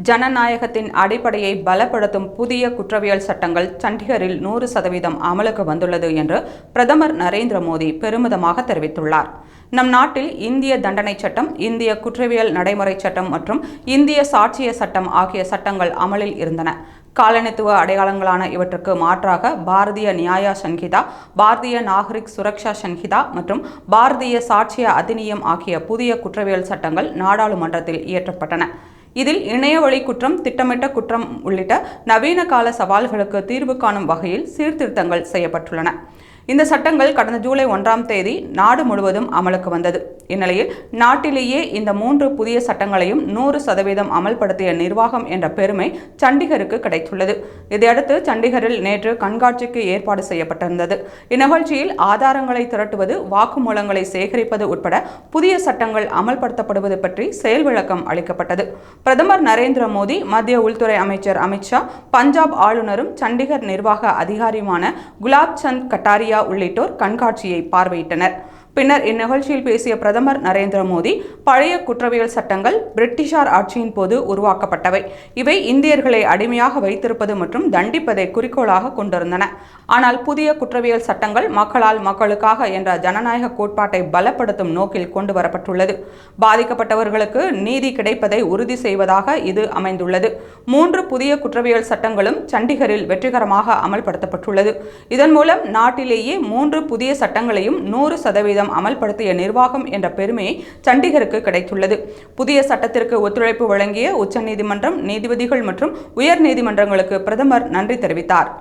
ஜனநாயகத்தின் அடிப்படையை பலப்படுத்தும் புதிய குற்றவியல் சட்டங்கள் சண்டிகரில் 100% அமலுக்கு வந்துள்ளது என்று பிரதமர் நரேந்திர மோடி பெருமிதமாக தெரிவித்துள்ளார். நம் நாட்டில் இந்திய தண்டனை சட்டம், இந்திய குற்றவியல் நடைமுறை சட்டம் மற்றும் இந்திய சாட்சிய சட்டம் ஆகிய சட்டங்கள் அமலில் இருந்தன. காலனித்துவ அடையாளங்களான இவற்றுக்கு மாற்றாக பாரதிய நியாய சன்ஹிதா, பாரதிய நாகரிக் சுரக்ஷா சன்ஹிதா மற்றும் பாரதிய சாட்சிய அதிநியம் ஆகிய புதிய குற்றவியல் சட்டங்கள் நாடாளுமன்றத்தில் இயற்றப்பட்டன. இதில் இணையவழி குற்றம், திட்டமிட்ட குற்றம் உள்ளிட்ட நவீன கால சவால்களுக்கு தீர்வு காணும் வகையில் சீர்திருத்தங்கள் செய்யப்பட்டுள்ளன. இந்த சட்டங்கள் கடந்த ஜூலை 1ஆம் தேதி நாடு முழுவதும் அமலுக்கு வந்தது. இந்நிலையில் நாட்டிலேயே இந்த 3 புதிய சட்டங்களையும் 100% அமல்படுத்திய நிர்வாகம் என்ற பெருமை சண்டிகருக்கு கிடைத்துள்ளது. இதையடுத்து சண்டிகரில் நேற்று கண்காட்சிக்கு ஏற்பாடு செய்யப்பட்டிருந்தது. இந்நிகழ்ச்சியில் ஆதாரங்களை திரட்டுவது, வாக்குமூலங்களை சேகரிப்பது உட்பட புதிய சட்டங்கள் அமல்படுத்தப்படுவது பற்றி செயல் விளக்கம் அளிக்கப்பட்டது. பிரதமர் நரேந்திர மோடி, மத்திய உள்துறை அமைச்சர் அமித் ஷா, பஞ்சாப் ஆளுநரும் சண்டிகர் நிர்வாக அதிகாரியுமான குலாப் சந்த் கட்டாரியா உள்ளிட்டோர் கண்காட்சியை பார்வையிட்டனர். பின்னர் இந்நிகழ்ச்சியில் பேசிய பிரதமர் நரேந்திர மோடி, பழைய குற்றவியல் சட்டங்கள் பிரிட்டிஷார் ஆட்சியின் போது உருவாக்கப்பட்டவை. இவை இந்தியர்களை அடிமையாக வைத்திருப்பது மற்றும் தண்டிப்பதை குறிக்கோளாக கொண்டிருந்தன. ஆனால் புதிய குற்றவியல் சட்டங்கள் மக்களால் மக்களுக்காக என்ற ஜனநாயக கோட்பாட்டை பலப்படுத்தும் நோக்கில் கொண்டு வரப்பட்டுள்ளது. பாதிக்கப்பட்டவர்களுக்கு நீதி கிடைப்பதை உறுதி செய்வதாக இது அமைந்துள்ளது. 3 புதிய குற்றவியல் சட்டங்களும் சண்டிகரில் வெற்றிகரமாக அமல்படுத்தப்பட்டுள்ளது. இதன் மூலம் நாட்டிலேயே 3 புதிய சட்டங்களையும் 100% அமல்படுத்திய நிர்வாகம் என்ற பெருமையை சண்டிகருக்கு கிடைத்துள்ளது. புதிய சட்டத்திற்கு ஒத்துழைப்பு வழங்கிய உச்சநீதிமன்றம், நீதிபதிகள் மற்றும் உயர் நீதிமன்றங்களுக்கு பிரதமர் நன்றி தெரிவித்தார்.